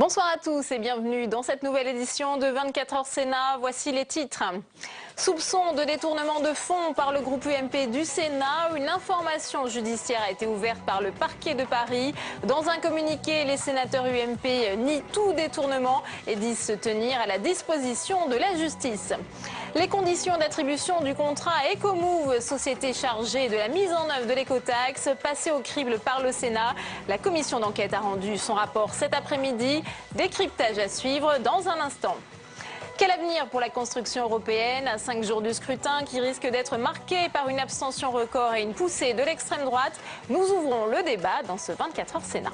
Bonsoir à tous et bienvenue dans cette nouvelle édition de 24 heures Sénat. Voici les titres. Soupçon de détournement de fonds par le groupe UMP du Sénat. Une information judiciaire a été ouverte par le parquet de Paris. Dans un communiqué, les sénateurs UMP nient tout détournement et disent se tenir à la disposition de la justice. Les conditions d'attribution du contrat Ecomove, société chargée de la mise en œuvre de l'écotaxe, passées au crible par le Sénat. La commission d'enquête a rendu son rapport cet après-midi. Décryptage à suivre dans un instant. Quel avenir pour la construction européenne à 5 jours du scrutin qui risque d'être marqué par une abstention record et une poussée de l'extrême droite? Nous ouvrons le débat dans ce 24 heures Sénat.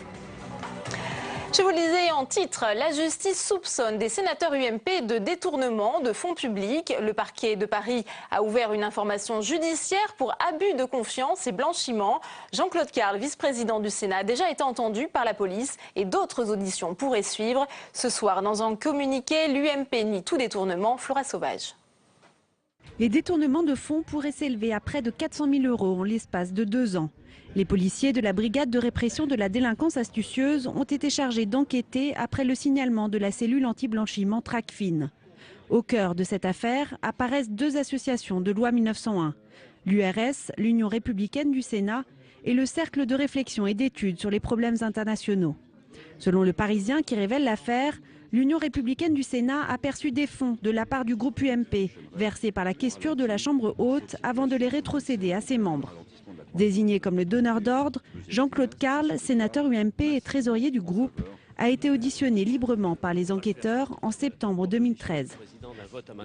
Je vous le disais en titre, la justice soupçonne des sénateurs UMP de détournement de fonds publics. Le parquet de Paris a ouvert une information judiciaire pour abus de confiance et blanchiment. Jean-Claude Carle, vice-président du Sénat, a déjà été entendu par la police et d'autres auditions pourraient suivre. Ce soir, dans un communiqué, l'UMP nie tout détournement. Flora Sauvage. Les détournements de fonds pourraient s'élever à près de 400 000 € en l'espace de 2 ans. Les policiers de la brigade de répression de la délinquance astucieuse ont été chargés d'enquêter après le signalement de la cellule anti-blanchiment Tracfin. Au cœur de cette affaire apparaissent 2 associations de loi 1901, l'URS, l'Union républicaine du Sénat, et le Cercle de réflexion et d'études sur les problèmes internationaux. Selon le Parisien qui révèle l'affaire, l'Union républicaine du Sénat a perçu des fonds de la part du groupe UMP, versés par la questure de la Chambre haute avant de les rétrocéder à ses membres. Désigné comme le donneur d'ordre, Jean-Claude Carle, sénateur UMP et trésorier du groupe, a été auditionné librement par les enquêteurs en septembre 2013.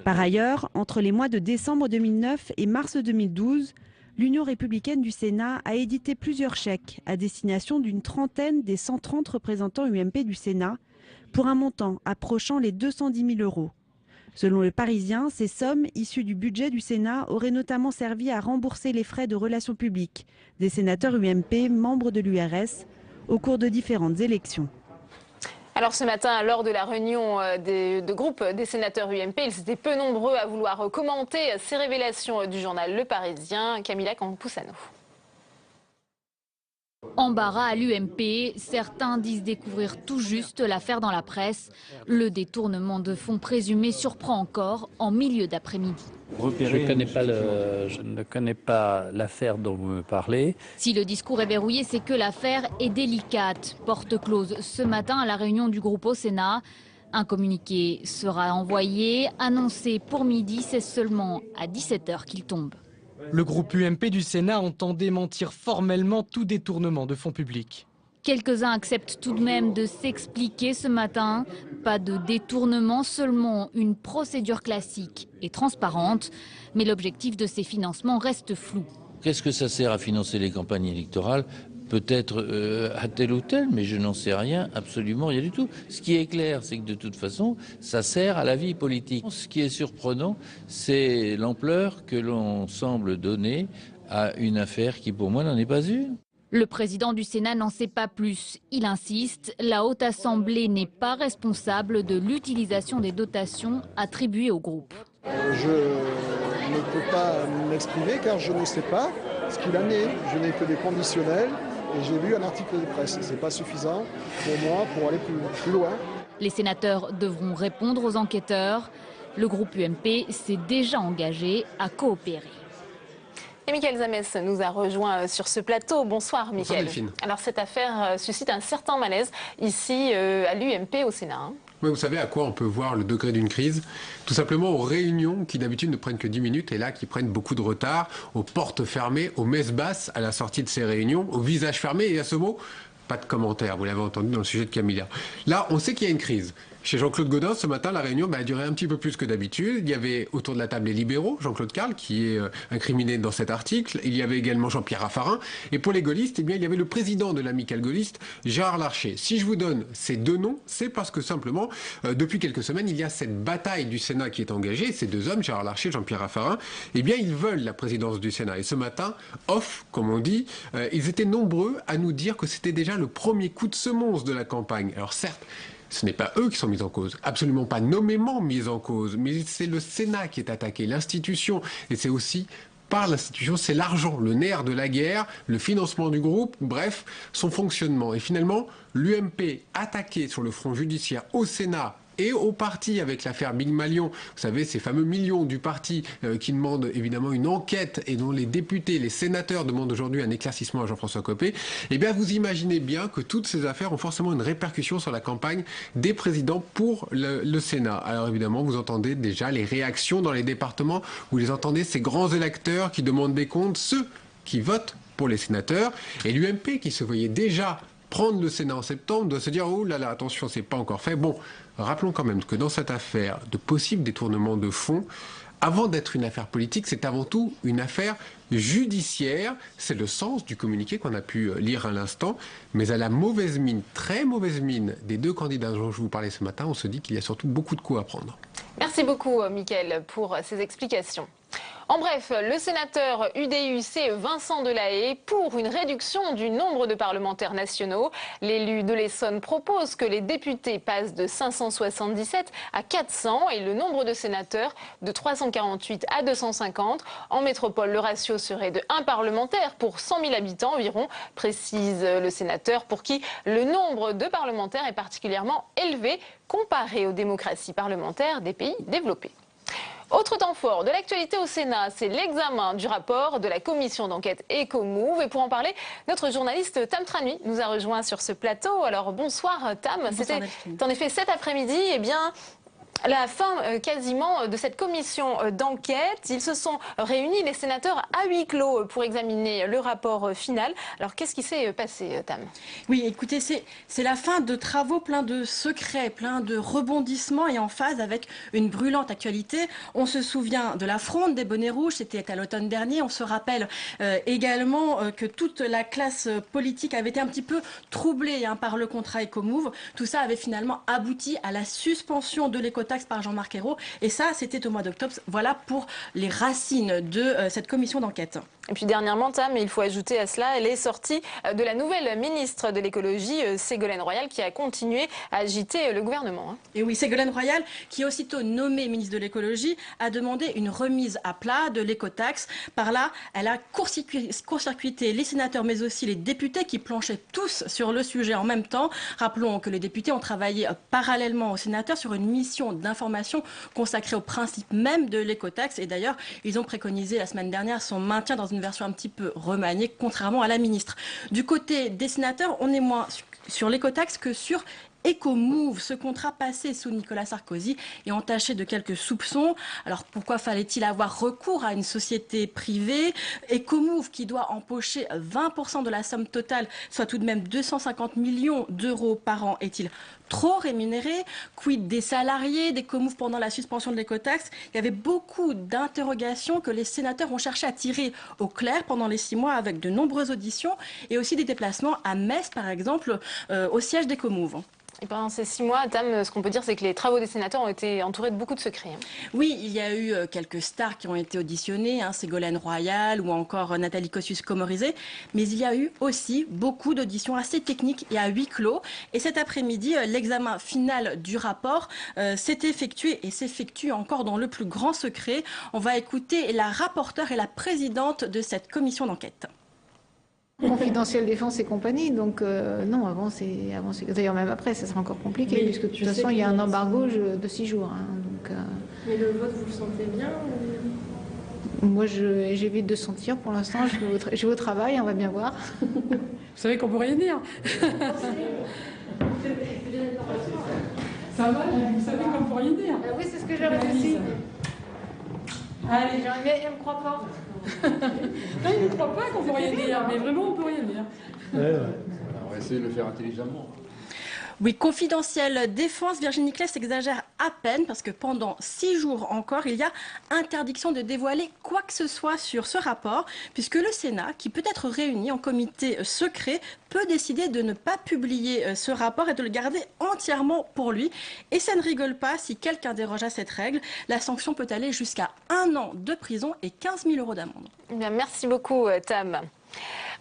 Par ailleurs, entre les mois de décembre 2009 et mars 2012, l'Union républicaine du Sénat a édité plusieurs chèques à destination d'une trentaine des 130 représentants UMP du Sénat pour un montant approchant les 210 000 €. Selon le Parisien, ces sommes issues du budget du Sénat auraient notamment servi à rembourser les frais de relations publiques des sénateurs UMP, membres de l'URS, au cours de différentes élections. Alors ce matin, lors de la réunion de groupe des sénateurs UMP, ils étaient peu nombreux à vouloir commenter ces révélations du journal Le Parisien. Camilla Campusano. Embarras à l'UMP, certains disent découvrir tout juste l'affaire dans la presse. Le détournement de fonds présumé surprend encore en milieu d'après-midi. Je ne connais pas l'affaire dont vous me parlez. Si le discours est verrouillé, c'est que l'affaire est délicate. Porte close ce matin à la réunion du groupe au Sénat. Un communiqué sera envoyé, annoncé pour midi, c'est seulement à 17 h qu'il tombe. Le groupe UMP du Sénat entend démentir formellement tout détournement de fonds publics. Quelques-uns acceptent tout de même de s'expliquer ce matin. Pas de détournement, seulement une procédure classique et transparente. Mais l'objectif de ces financements reste flou. Qu'est-ce que ça sert à financer les campagnes électorales? Peut-être à tel ou tel, mais je n'en sais rien, absolument rien du tout. Ce qui est clair, c'est que de toute façon, ça sert à la vie politique. Ce qui est surprenant, c'est l'ampleur que l'on semble donner à une affaire qui, pour moi, n'en est pas une. Le président du Sénat n'en sait pas plus. Il insiste, la Haute Assemblée n'est pas responsable de l'utilisation des dotations attribuées au groupe. Je ne peux pas m'exprimer car je ne sais pas ce qu'il en est. Je n'ai que des conditionnels. Et j'ai lu un article de presse. Ce n'est pas suffisant pour moi pour aller plus loin. Les sénateurs devront répondre aux enquêteurs. Le groupe UMP s'est déjà engagé à coopérer. Et Mickaël Zamès nous a rejoint sur ce plateau. Bonsoir Mickaël. Alors cette affaire suscite un certain malaise ici à l'UMP au Sénat. Oui, vous savez à quoi on peut voir le degré d'une crise? Tout simplement aux réunions qui d'habitude ne prennent que 10 minutes et là qui prennent beaucoup de retard, aux portes fermées, aux messes basses à la sortie de ces réunions, aux visages fermés et à ce mot, pas de commentaire, vous l'avez entendu dans le sujet de Camilla. Là, on sait qu'il y a une crise. Chez Jean-Claude Gaudin, ce matin, la réunion a duré un petit peu plus que d'habitude. Il y avait autour de la table les libéraux, Jean-Claude Carle, qui est incriminé dans cet article. Il y avait également Jean-Pierre Raffarin. Et pour les gaullistes, eh bien, il y avait le président de l'amicale gaulliste, Gérard Larcher. Si je vous donne ces 2 noms, c'est parce que simplement, depuis quelques semaines, il y a cette bataille du Sénat qui est engagée. Ces 2 hommes, Gérard Larcher et Jean-Pierre Raffarin, eh bien, ils veulent la présidence du Sénat. Et ce matin, off, comme on dit, ils étaient nombreux à nous dire que c'était déjà le premier coup de semonce de la campagne. Alors certes, ce n'est pas eux qui sont mis en cause, absolument pas nommément mis en cause, mais c'est le Sénat qui est attaqué, l'institution, et c'est aussi par l'institution, c'est l'argent, le nerf de la guerre, le financement du groupe, bref, son fonctionnement. Et finalement, l'UMP attaquée sur le front judiciaire au Sénat et au parti avec l'affaire Big Malion, vous savez, ces fameux millions du parti qui demandent évidemment une enquête et dont les députés, les sénateurs demandent aujourd'hui un éclaircissement à Jean-François Copé, eh bien vous imaginez bien que toutes ces affaires ont forcément une répercussion sur la campagne des présidents pour le Sénat. Alors évidemment, vous entendez déjà les réactions dans les départements, vous les entendez, ces grands électeurs qui demandent des comptes, ceux qui votent pour les sénateurs, et l'UMP qui se voyait déjà prendre le Sénat en septembre doit se dire « Oh là là, attention, c'est pas encore fait ». Bon, rappelons quand même que dans cette affaire de possible détournement de fonds, avant d'être une affaire politique, c'est avant tout une affaire judiciaire. C'est le sens du communiqué qu'on a pu lire à l'instant. Mais à la mauvaise mine, très mauvaise mine des deux candidats dont je vous parlais ce matin, on se dit qu'il y a surtout beaucoup de coups à prendre. Merci beaucoup, Mickaël, pour ces explications. En bref, le sénateur UDUC Vincent Delahaye pour une réduction du nombre de parlementaires nationaux. L'élu de l'Essonne propose que les députés passent de 577 à 400 et le nombre de sénateurs de 348 à 250. En métropole, le ratio serait de 1 parlementaire pour 100 000 habitants environ, précise le sénateur, pour qui le nombre de parlementaires est particulièrement élevé comparé aux démocraties parlementaires des pays développés. Autre temps fort de l'actualité au Sénat, c'est l'examen du rapport de la commission d'enquête Ecomove. Et pour en parler, notre journaliste Tam Tranui nous a rejoint sur ce plateau. Alors bonsoir Tam, c'était en effet cet après-midi, eh bien, la fin quasiment de cette commission d'enquête. Ils se sont réunis, les sénateurs, à huis clos pour examiner le rapport final. Alors qu'est-ce qui s'est passé, Tam? Oui, écoutez, c'est la fin de travaux pleins de secrets, pleins de rebondissements et en phase avec une brûlante actualité. On se souvient de la fronde des bonnets rouges, c'était à l'automne dernier. On se rappelle également que toute la classe politique avait été un petit peu troublée par le contrat Ecomove. Tout ça avait finalement abouti à la suspension de l'écotaxe par Jean-Marc Ayrault. Et ça, c'était au mois d'octobre. Voilà pour les racines de cette commission d'enquête. Et puis dernièrement, Tam, il faut ajouter à cela, elle est sortie de la nouvelle ministre de l'écologie, Ségolène Royal, qui a continué à agiter le gouvernement. Et oui, Ségolène Royal, qui est aussitôt nommée ministre de l'écologie, a demandé une remise à plat de l'écotaxe. Par là, elle a court-circuité les sénateurs, mais aussi les députés qui planchaient tous sur le sujet en même temps. Rappelons que les députés ont travaillé parallèlement aux sénateurs sur une mission d'information consacrée au principe même de l'écotaxe. Et d'ailleurs, ils ont préconisé la semaine dernière son maintien dans une version un petit peu remaniée, contrairement à la ministre. Du côté des sénateurs, on est moins sur l'écotaxe que sur Ecomove, ce contrat passé sous Nicolas Sarkozy est entaché de quelques soupçons. Alors pourquoi fallait-il avoir recours à une société privée? Ecomove, qui doit empocher 20% de la somme totale, soit tout de même 250 millions d'euros par an, est-il trop rémunéré? Quid des salariés d'Ecomove pendant la suspension de l'écotaxe? Il y avait beaucoup d'interrogations que les sénateurs ont cherché à tirer au clair pendant les 6 mois avec de nombreuses auditions et aussi des déplacements à Metz, par exemple, au siège d'Ecomove. Et pendant ces 6 mois, Tam, ce qu'on peut dire, c'est que les travaux des sénateurs ont été entourés de beaucoup de secrets. Oui, il y a eu quelques stars qui ont été auditionnées, Ségolène Royal ou encore Nathalie Kosciusko-Morizet, mais il y a eu aussi beaucoup d'auditions assez techniques et à huis clos. Et cet après-midi, l'examen final du rapport s'est effectué et s'effectue encore dans le plus grand secret. On va écouter la rapporteure et la présidente de cette commission d'enquête. Confidentiel défense et compagnie, donc non, avant c'est d'ailleurs même après ça sera encore compliqué, oui, puisque de toute façon il y a un embargo de 6 jours. Mais le vote, vous le sentez bien Moi j'évite de sentir pour l'instant, je vais au travail, on va bien voir. Vous savez qu'on peut rien dire. Ça va, vous savez qu'on peut rien dire. Oui, c'est ce que j'ai réussi. Allez, mais elle me croit pas. Non, il ne croit pas qu'on peut rien dire, mais vraiment on peut rien dire. On va essayer de le faire intelligemment. Oui, confidentiel défense, Virginie Claes exagère à peine parce que pendant 6 jours encore, il y a interdiction de dévoiler quoi que ce soit sur ce rapport, puisque le Sénat, qui peut être réuni en comité secret, peut décider de ne pas publier ce rapport et de le garder entièrement pour lui. Et ça ne rigole pas, si quelqu'un déroge à cette règle, la sanction peut aller jusqu'à 1 an de prison et 15 000 € d'amende. Merci beaucoup, Tam.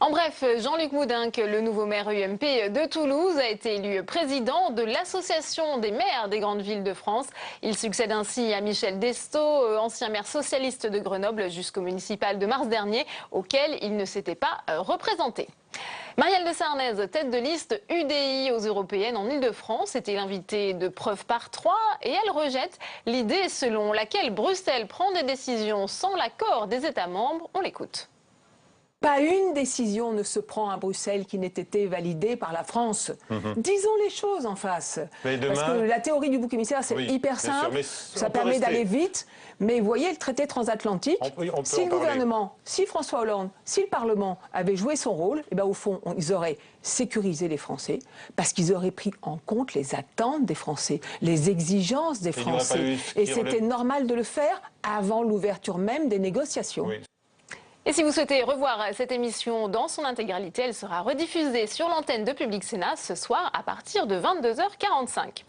En bref, Jean-Luc Moudenc, le nouveau maire UMP de Toulouse, a été élu président de l'Association des maires des grandes villes de France. Il succède ainsi à Michel Destot, ancien maire socialiste de Grenoble jusqu'au municipal de mars dernier, auquel il ne s'était pas représenté. Marielle de Sarnez, tête de liste UDI aux Européennes en Ile-de-France, était l'invitée de Preuve par 3 et elle rejette l'idée selon laquelle Bruxelles prend des décisions sans l'accord des États membres. On l'écoute. Pas une décision ne se prend à Bruxelles qui n'ait été validée par la France. Disons les choses en face. Parce que la théorie du bouc émissaire, c'est hyper simple, ça permet d'aller vite. Mais vous voyez, le traité transatlantique, si le gouvernement, si François Hollande, si le Parlement avait joué son rôle, eh ben, au fond, ils auraient sécurisé les Français, parce qu'ils auraient pris en compte les attentes des Français, les exigences des Français. Et c'était normal de le faire avant l'ouverture même des négociations. Et si vous souhaitez revoir cette émission dans son intégralité, elle sera rediffusée sur l'antenne de Public Sénat ce soir à partir de 22h45.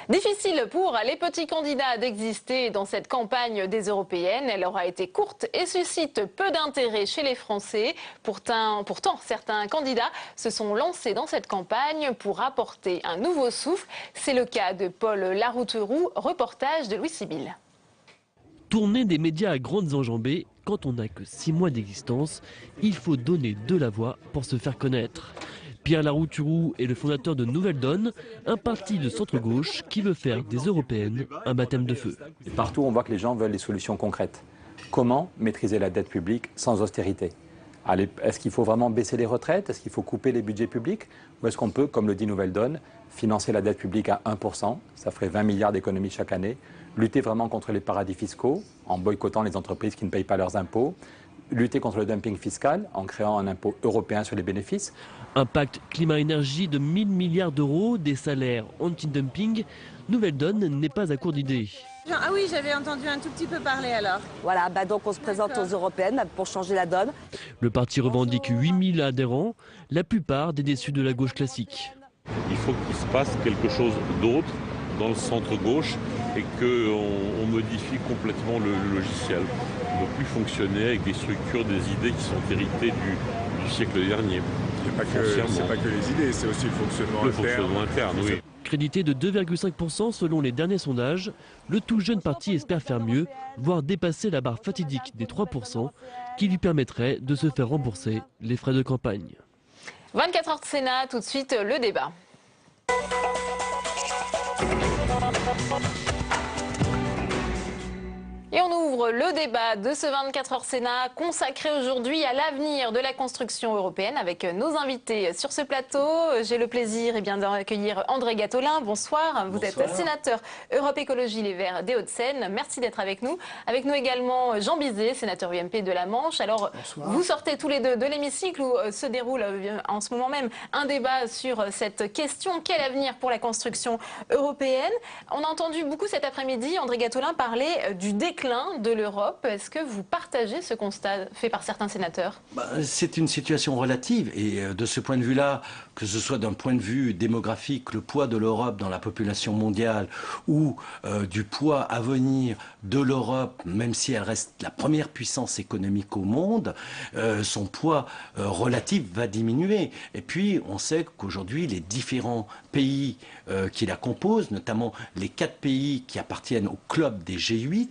Difficile pour les petits candidats d'exister dans cette campagne des Européennes. Elle aura été courte et suscite peu d'intérêt chez les Français. Pourtant, certains candidats se sont lancés dans cette campagne pour apporter un nouveau souffle. C'est le cas de Paul Larouteroux, reportage de Louis Sibyl. Tourner des médias à grandes enjambées, quand on n'a que 6 mois d'existence, il faut donner de la voix pour se faire connaître. Pierre Larouteroux est le fondateur de Nouvelle Donne, un parti de centre-gauche qui veut faire des européennes un baptême de feu. Et partout, on voit que les gens veulent des solutions concrètes. Comment maîtriser la dette publique sans austérité? Est-ce qu'il faut vraiment baisser les retraites? Est-ce qu'il faut couper les budgets publics? Ou est-ce qu'on peut, comme le dit Nouvelle Donne, financer la dette publique à 1%, ça ferait 20 milliards d'économies chaque année, lutter vraiment contre les paradis fiscaux en boycottant les entreprises qui ne payent pas leurs impôts, lutter contre le dumping fiscal en créant un impôt européen sur les bénéfices. Un pacte climat-énergie de 1000 milliards d'euros, des salaires anti-dumping, Nouvelle Donne n'est pas à court d'idées. Ah oui, j'avais entendu un tout petit peu parler alors. Voilà, donc on se présente aux européennes pour changer la donne. Le parti revendique 8000 adhérents, la plupart des déçus de la gauche classique. Il faut qu'il se passe quelque chose d'autre dans le centre-gauche et qu'on modifie complètement le logiciel. On ne peut plus fonctionner avec des structures, des idées qui sont héritées du siècle dernier. C'est pas que les idées, c'est aussi le fonctionnement interne. Oui. Crédité de 2,5% selon les derniers sondages, le tout jeune parti espère faire mieux, voire dépasser la barre fatidique des 3%, qui lui permettrait de se faire rembourser les frais de campagne. 24 heures de Sénat, tout de suite le débat. Et on ouvre le débat de ce 24 heures Sénat consacré aujourd'hui à l'avenir de la construction européenne avec nos invités sur ce plateau. J'ai le plaisir d'accueillir André Gattolin. Bonsoir. Vous êtes sénateur Europe Écologie Les Verts des Hauts-de-Seine. Merci d'être avec nous. Avec nous également Jean Bizet, sénateur UMP de la Manche. Alors, vous sortez tous les deux de l'hémicycle où se déroule en ce moment même un débat sur cette question. Quel avenir pour la construction européenne? On a entendu beaucoup cet après-midi André Gattolin parler du déclin de l'Europe. Est-ce que vous partagez ce constat fait par certains sénateurs? C'est une situation relative et de ce point de vue-là, que ce soit d'un point de vue démographique, le poids de l'Europe dans la population mondiale ou du poids à venir de l'Europe, même si elle reste la première puissance économique au monde, son poids relatif va diminuer. Et puis, on sait qu'aujourd'hui, les différents pays qui la composent, notamment les 4 pays qui appartiennent au club du G8,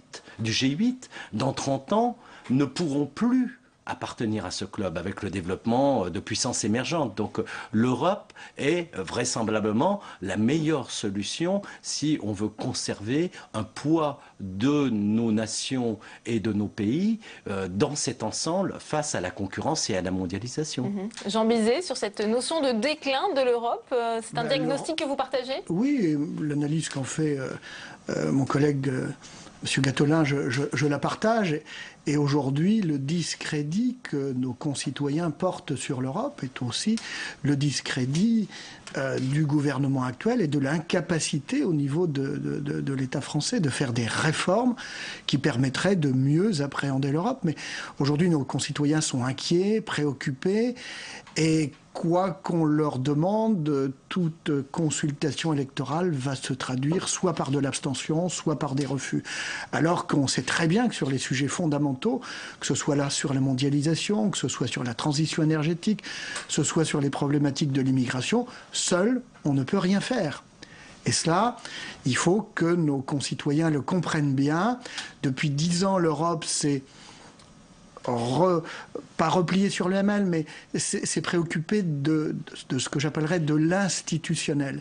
dans 30 ans, ne pourront plus appartenir à ce club avec le développement de puissances émergentes. Donc l'Europe est vraisemblablement la meilleure solution si on veut conserver un poids de nos nations et de nos pays dans cet ensemble face à la concurrence et à la mondialisation. Jean Bizet, sur cette notion de déclin de l'Europe, c'est un diagnostic que vous partagez? Oui, l'analyse qu'en fait mon collègue M. Gattolin, je la partage. Et aujourd'hui, le discrédit que nos concitoyens portent sur l'Europe est aussi le discrédit du gouvernement actuel et de l'incapacité au niveau de l'État français de faire des réformes qui permettraient de mieux appréhender l'Europe. Mais aujourd'hui, nos concitoyens sont inquiets, préoccupés et quoi qu'on leur demande, toute consultation électorale va se traduire soit par de l'abstention, soit par des refus. Alors qu'on sait très bien que sur les sujets fondamentaux, que ce soit là sur la mondialisation, que ce soit sur la transition énergétique, que ce soit sur les problématiques de l'immigration, seul, on ne peut rien faire. Et cela, il faut que nos concitoyens le comprennent bien. Depuis 10 ans, l'Europe s'est pas repliée sur le ML, mais s'est préoccupée de ce que j'appellerais de l'institutionnel.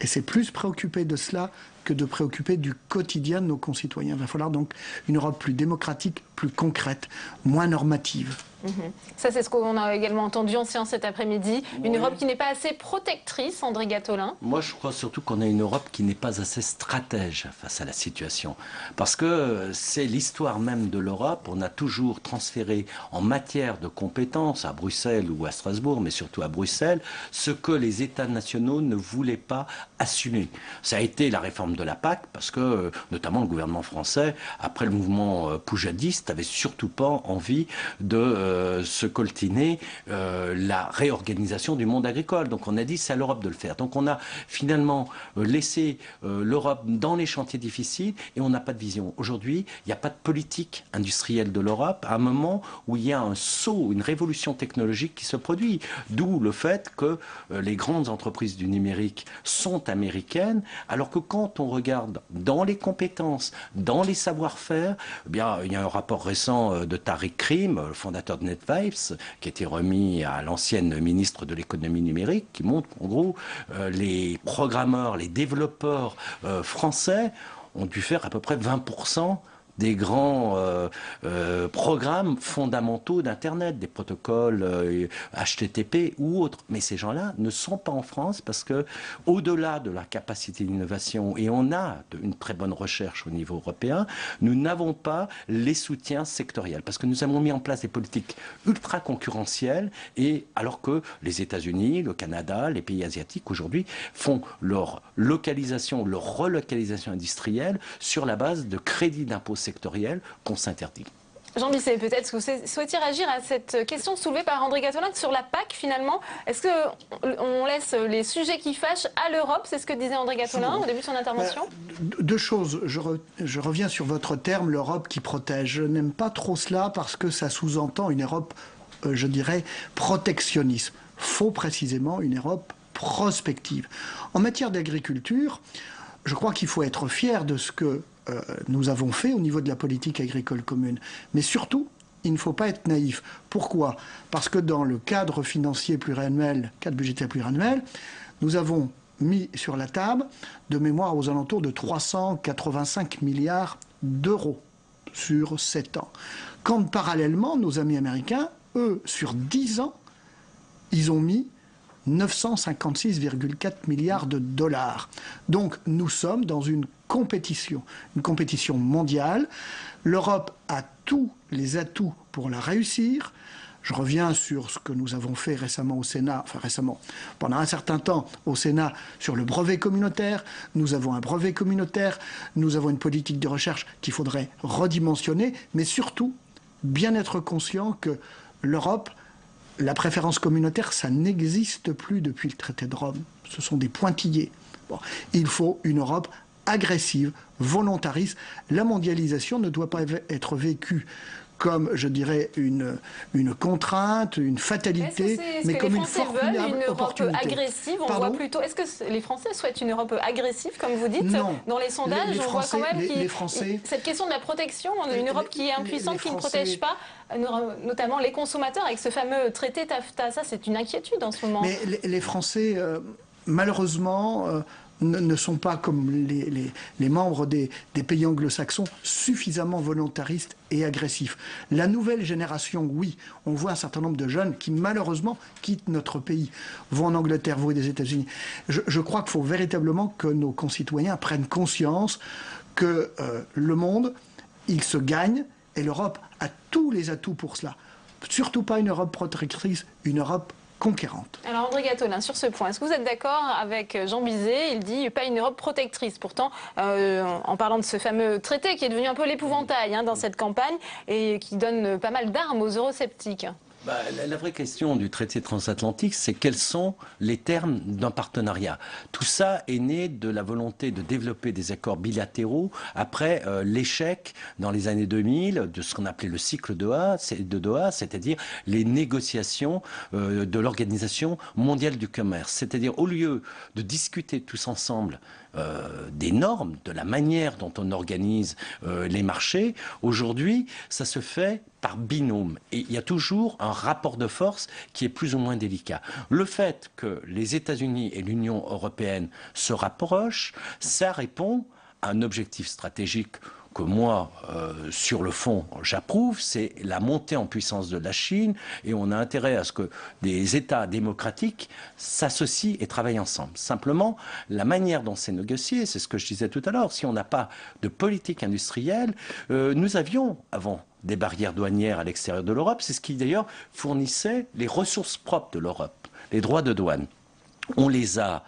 Et c'est plus préoccupé de cela que de préoccuper du quotidien de nos concitoyens. Il va falloir donc une Europe plus démocratique, plus concrète, moins normative. Ça, c'est ce qu'on a également entendu en séance cet après-midi. Une Europe qui n'est pas assez protectrice, André Gattolin. Moi, je crois surtout qu'on a une Europe qui n'est pas assez stratège face à la situation. Parce que c'est l'histoire même de l'Europe. On a toujours transféré en matière de compétences à Bruxelles ou à Strasbourg, mais surtout à Bruxelles, ce que les États nationaux ne voulaient pas assumer. Ça a été la réforme de la PAC, parce que notamment le gouvernement français, après le mouvement poujadiste, n'avait surtout pas envie de se coltiner la réorganisation du monde agricole. Donc on a dit c'est à l'Europe de le faire. Donc on a finalement laissé l'Europe dans les chantiers difficiles et on n'a pas de vision. Aujourd'hui, il n'y a pas de politique industrielle de l'Europe à un moment où il y a un saut, une révolution technologique qui se produit. D'où le fait que les grandes entreprises du numérique sont américaines, alors que quand on regarde dans les compétences, dans les savoir-faire, eh bien, il y a un rapport récent de Tariq Krim, le fondateur de NetVibes, qui a été remis à l'ancienne ministre de l'économie numérique, qui montre qu'en gros, les programmeurs, les développeurs français ont dû faire à peu près 20% des grands programmes fondamentaux d'Internet, des protocoles HTTP ou autres. Mais ces gens-là ne sont pas en France parce que, au-delà de la capacité d'innovation, et on a une très bonne recherche au niveau européen, nous n'avons pas les soutiens sectoriels. Parce que nous avons mis en place des politiques ultra concurrentielles, et alors que les États-Unis, le Canada, les pays asiatiques aujourd'hui font leur localisation, leur relocalisation industrielle sur la base de crédits d'impôt sectoriel qu'on s'interdit. Jean Bisset, peut-être que vous souhaitiez réagir à cette question soulevée par André Gattolin sur la PAC finalement. Est-ce qu'on laisse les sujets qui fâchent à l'Europe? C'est ce que disait André Gattolin au début de son intervention. Deux choses. Je reviens sur votre terme, l'Europe qui protège. Je n'aime pas trop cela parce que ça sous-entend une Europe, je dirais, protectionnisme. Faut précisément une Europe prospective. En matière d'agriculture, je crois qu'il faut être fier de ce que nous avons fait au niveau de la politique agricole commune. Mais surtout, il ne faut pas être naïf. Pourquoi? Parce que dans le cadre financier pluriannuel, cadre budgétaire pluriannuel, nous avons mis sur la table, de mémoire, aux alentours de 385 milliards d'euros sur 7 ans. Quand parallèlement, nos amis américains, eux, sur 10 ans, ils ont mis 956,4 milliards de dollars. Donc nous sommes dans une compétition mondiale. L'Europe a tous les atouts pour la réussir. Je reviens sur ce que nous avons fait récemment au Sénat, pendant un certain temps au Sénat, sur le brevet communautaire. Nous avons un brevet communautaire, nous avons une politique de recherche qu'il faudrait redimensionner, mais surtout, bien être conscient que l'Europe, la préférence communautaire, ça n'existe plus depuis le traité de Rome. Ce sont des pointillés. Bon, il faut une Europe agressive, volontariste. La mondialisation ne doit pas être vécue comme, je dirais, une contrainte, une fatalité, mais comme une formidable opportunité. Agressive, on voit plutôt. Est-ce que les Français souhaitent une Europe agressive, comme vous dites? Non. Dans les sondages, on voit quand même Français, cette question de la protection, une Europe qui est impuissante, qui ne protège pas, notamment les consommateurs, avec ce fameux traité TAFTA. Ça, c'est une inquiétude en ce moment. Mais les Français, malheureusement, ne sont pas comme les membres des pays anglo-saxons suffisamment volontaristes et agressifs. La nouvelle génération, oui, on voit un certain nombre de jeunes qui malheureusement quittent notre pays, vont en Angleterre, vont aux États-Unis. Je crois qu'il faut véritablement que nos concitoyens prennent conscience que le monde, il se gagne et l'Europe a tous les atouts pour cela. Surtout pas une Europe protectrice, une Europe conquérante. Alors André Gattolin, sur ce point, est-ce que vous êtes d'accord avec Jean Bizet? Il dit pas une Europe protectrice. Pourtant, en parlant de ce fameux traité qui est devenu un peu l'épouvantail dans cette campagne et qui donne pas mal d'armes aux eurosceptiques. La vraie question du traité transatlantique, c'est quels sont les termes d'un partenariat. Tout ça est né de la volonté de développer des accords bilatéraux après l'échec dans les années 2000 de ce qu'on appelait le cycle de Doha, c'est-à-dire les négociations de l'Organisation mondiale du commerce. C'est-à-dire au lieu de discuter tous ensemble des normes, de la manière dont on organise les marchés, aujourd'hui, ça se fait par binôme. Et il y a toujours un rapport de force qui est plus ou moins délicat. Le fait que les États-Unis et l'Union européenne se rapprochent, ça répond à un objectif stratégique que moi, sur le fond, j'approuve, c'est la montée en puissance de la Chine, et on a intérêt à ce que des États démocratiques s'associent et travaillent ensemble. Simplement, la manière dont c'est négocié, c'est ce que je disais tout à l'heure, si on n'a pas de politique industrielle, nous avions avant des barrières douanières à l'extérieur de l'Europe, c'est ce qui d'ailleurs fournissait les ressources propres de l'Europe, les droits de douane. On les a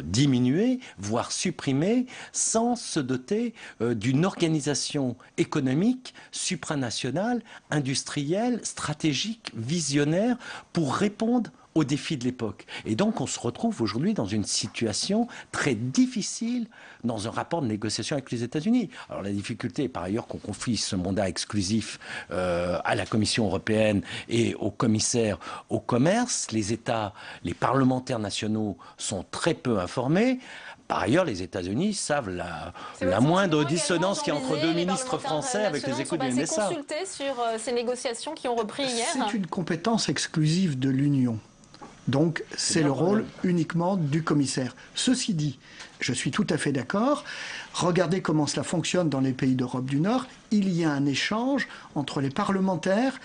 diminuer, voire supprimer, sans se doter d'une organisation économique supranationale, industrielle, stratégique, visionnaire, pour répondre aux défis de l'époque. Et donc on se retrouve aujourd'hui dans une situation très difficile dans un rapport de négociation avec les États-Unis. Alors la difficulté est par ailleurs qu'on confie ce mandat exclusif à la Commission européenne et au commissaire au commerce. Les États, les parlementaires nationaux sont très peu informés. Par ailleurs, les États-Unis savent la moindre dissonance qu'il y a entre deux ministres français avec les échos du NSA. Sont consultés sur ces négociations qui ont repris hier. C'est une compétence exclusive de l'Union. Donc, c'est le rôle uniquement du commissaire. Ceci dit, je suis tout à fait d'accord. Regardez comment cela fonctionne dans les pays d'Europe du Nord. Il y a un échange entre les parlementaires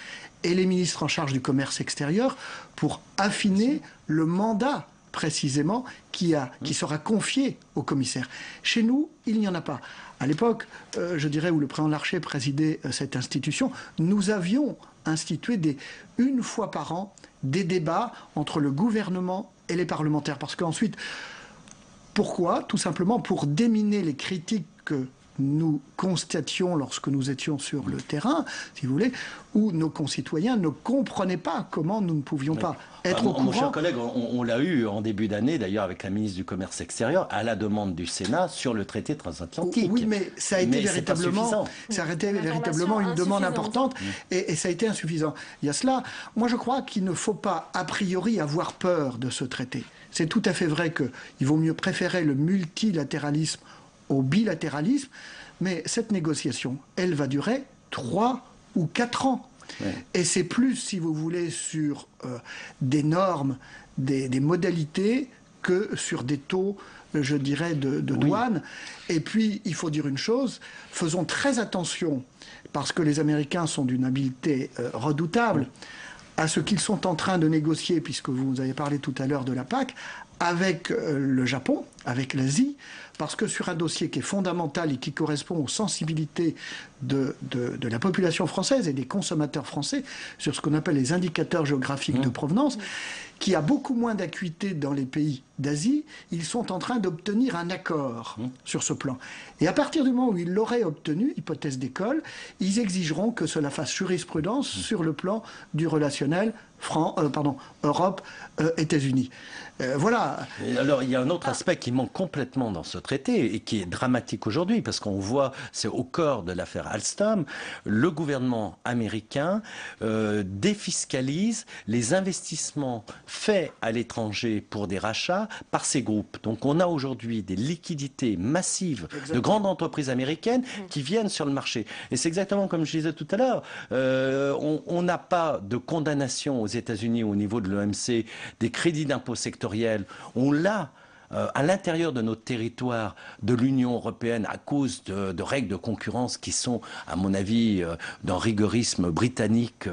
et les ministres en charge du commerce extérieur pour affiner le mandat précisément qui sera confié au commissaire. Chez nous, il n'y en a pas. À l'époque, je dirais, où le président Larcher présidait cette institution, nous avions institué une fois par an des débats entre le gouvernement et les parlementaires. Parce qu'ensuite, pourquoi? Tout simplement pour déminer les critiques que nous constations lorsque nous étions sur le terrain, si vous voulez, où nos concitoyens ne comprenaient pas comment nous ne pouvions pas être au courant. Mon cher collègue, on l'a eu en début d'année, d'ailleurs avec la ministre du Commerce extérieur, à la demande du Sénat sur le traité transatlantique. Oui, mais ça a été véritablement une demande importante et ça a été insuffisant. Il y a cela. Moi, je crois qu'il ne faut pas, a priori, avoir peur de ce traité. C'est tout à fait vrai qu'il vaut mieux préférer le multilatéralisme au bilatéralisme, mais cette négociation, elle va durer 3 ou 4 ans. Ouais. Et c'est plus, si vous voulez, sur des normes, des modalités, que sur des taux, je dirais, de douane. Et puis, il faut dire une chose, faisons très attention, parce que les Américains sont d'une habileté redoutable, à ce qu'ils sont en train de négocier, puisque vous avez parlé tout à l'heure de la PAC, avec le Japon, avec l'Asie, parce que sur un dossier qui est fondamental et qui correspond aux sensibilités de la population française et des consommateurs français, sur ce qu'on appelle les indicateurs géographiques de provenance, qui a beaucoup moins d'acuité dans les pays d'Asie, ils sont en train d'obtenir un accord sur ce plan. Et à partir du moment où ils l'auraient obtenu, hypothèse d'école, ils exigeront que cela fasse jurisprudence sur le plan du relationnel Europe-États-Unis. Voilà. Et alors, il y a un autre aspect qui manque complètement dans ce traité et qui est dramatique aujourd'hui, parce qu'on voit, c'est au cœur de l'affaire Alstom, le gouvernement américain défiscalise les investissements faits à l'étranger pour des rachats par ces groupes. Donc on a aujourd'hui des liquidités massives de grandes entreprises américaines qui viennent sur le marché. Et c'est exactement comme je disais tout à l'heure, on n'a pas de condamnation aux États-Unis au niveau de l'OMC des crédits d'impôt sectoriels. On l'a à l'intérieur de notre territoire de l'Union européenne à cause de règles de concurrence qui sont, à mon avis, d'un rigorisme britannique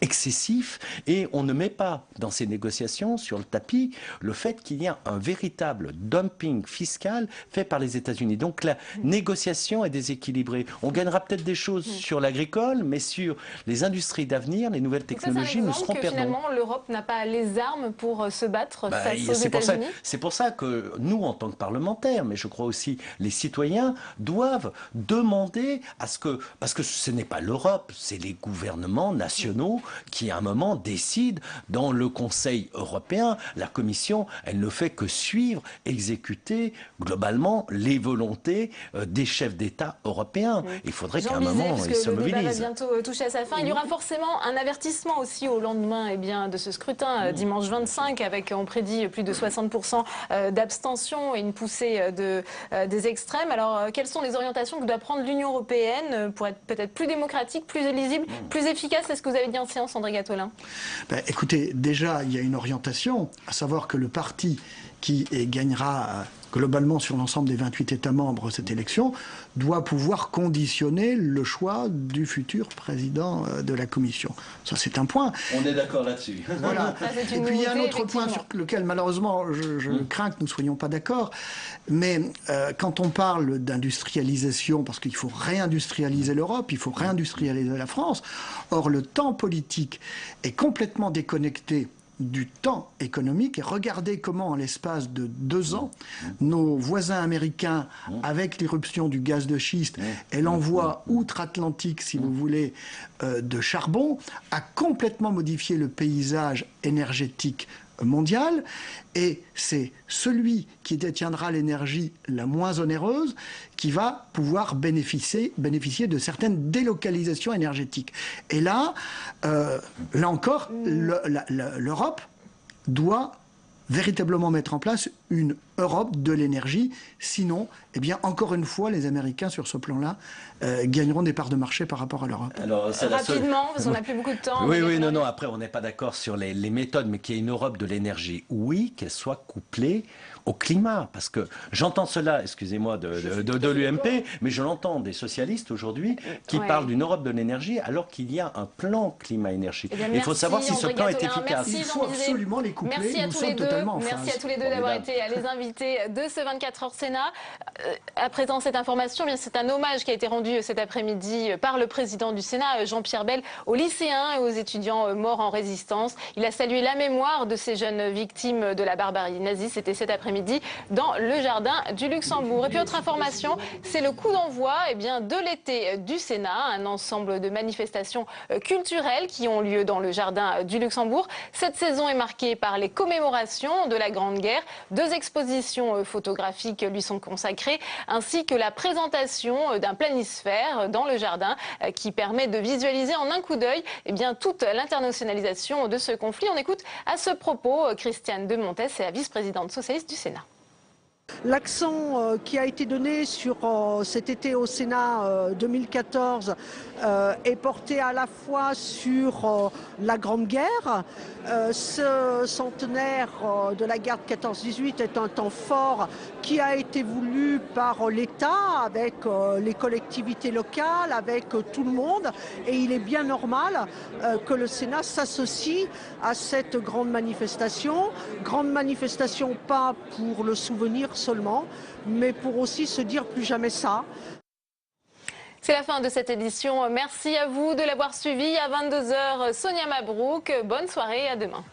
excessif. Et on ne met pas dans ces négociations sur le tapis le fait qu'il y a un véritable dumping fiscal fait par les États-Unis. Donc la négociation est déséquilibrée. On gagnera peut-être des choses sur l'agricole, mais sur les industries d'avenir, les nouvelles technologies, nous serons perdants. Finalement, l'Europe n'a pas les armes pour se battre face aux États-Unis. C'est pour ça que que nous, en tant que parlementaires, mais je crois aussi les citoyens, doivent demander à ce que... Parce que ce n'est pas l'Europe, c'est les gouvernements nationaux qui, à un moment, décident dans le Conseil européen. La Commission, elle ne fait que suivre, exécuter, globalement, les volontés des chefs d'État européens. Il faudrait qu'à un moment, ils se mobilisent. Le débat va bientôt toucher à sa fin. Il y aura forcément un avertissement aussi au lendemain de ce scrutin, dimanche 25, avec, on prédit, plus de 60% d'abstention et une poussée des extrêmes. Alors, quelles sont les orientations que doit prendre l'Union européenne pour être peut-être plus démocratique, plus lisible, plus efficace? C'est ce que vous avez dit en séance, André Gattolin. Écoutez, déjà, il y a une orientation, à savoir que le parti qui gagnera globalement sur l'ensemble des 28 États membres cette élection, doit pouvoir conditionner le choix du futur président de la Commission. Ça, c'est un point. On est d'accord là-dessus. Voilà. Et puis, il y a un autre point sur lequel, malheureusement, je crains que nous ne soyons pas d'accord. Mais quand on parle d'industrialisation, parce qu'il faut réindustrialiser l'Europe, il faut réindustrialiser la France, or, le temps politique est complètement déconnecté du temps économique, et regardez comment en l'espace de 2 ans, nos voisins américains, avec l'irruption du gaz de schiste et l'envoi outre-Atlantique, si vous voulez, de charbon, a complètement modifié le paysage énergétique mondial, et c'est celui qui détiendra l'énergie la moins onéreuse qui va pouvoir bénéficier de certaines délocalisations énergétiques. Et là encore, l'Europe doit véritablement mettre en place une Europe de l'énergie. Sinon, eh bien, encore une fois, les Américains, sur ce plan-là, gagneront des parts de marché par rapport à l'Europe. Rapidement, parce qu'on n'a plus beaucoup de temps. Oui, non, après, on n'est pas d'accord sur les méthodes, mais qu'il y ait une Europe de l'énergie, oui, qu'elle soit couplée au climat, parce que j'entends cela, excusez-moi, de l'UMP, mais je l'entends des socialistes aujourd'hui qui parlent d'une Europe de l'énergie alors qu'il y a un plan climat-énergie. Il faut savoir si ce plan est efficace. Il faut absolument les coupler. Merci à tous les deux. Merci à tous les deux d'avoir été les invités de ce 24 heures Sénat. À présent, cette information, c'est un hommage qui a été rendu cet après-midi par le président du Sénat, Jean-Pierre Bel, aux lycéens et aux étudiants morts en résistance. Il a salué la mémoire de ces jeunes victimes de la barbarie nazie. C'était cet après-midi dans le jardin du Luxembourg. Et puis autre information, c'est le coup d'envoi de l'été du Sénat, un ensemble de manifestations culturelles qui ont lieu dans le jardin du Luxembourg. Cette saison est marquée par les commémorations de la Grande Guerre. 2 expositions photographiques lui sont consacrées, ainsi que la présentation d'un planisphère dans le jardin qui permet de visualiser en un coup d'œil toute l'internationalisation de ce conflit. On écoute à ce propos Christiane de Montes, la vice-présidente socialiste du Sénat. L'accent qui a été donné sur cet été au Sénat 2014 est porté à la fois sur la Grande Guerre. Ce centenaire de la guerre de 14-18 est un temps fort qui a été voulu par l'État, avec les collectivités locales, avec tout le monde. Et il est bien normal que le Sénat s'associe à cette grande manifestation. Grande manifestation pas pour le souvenir seulement, mais pour aussi se dire plus jamais ça. C'est la fin de cette édition. Merci à vous de l'avoir suivi. À 22 h, Sonia Mabrouk. Bonne soirée et à demain.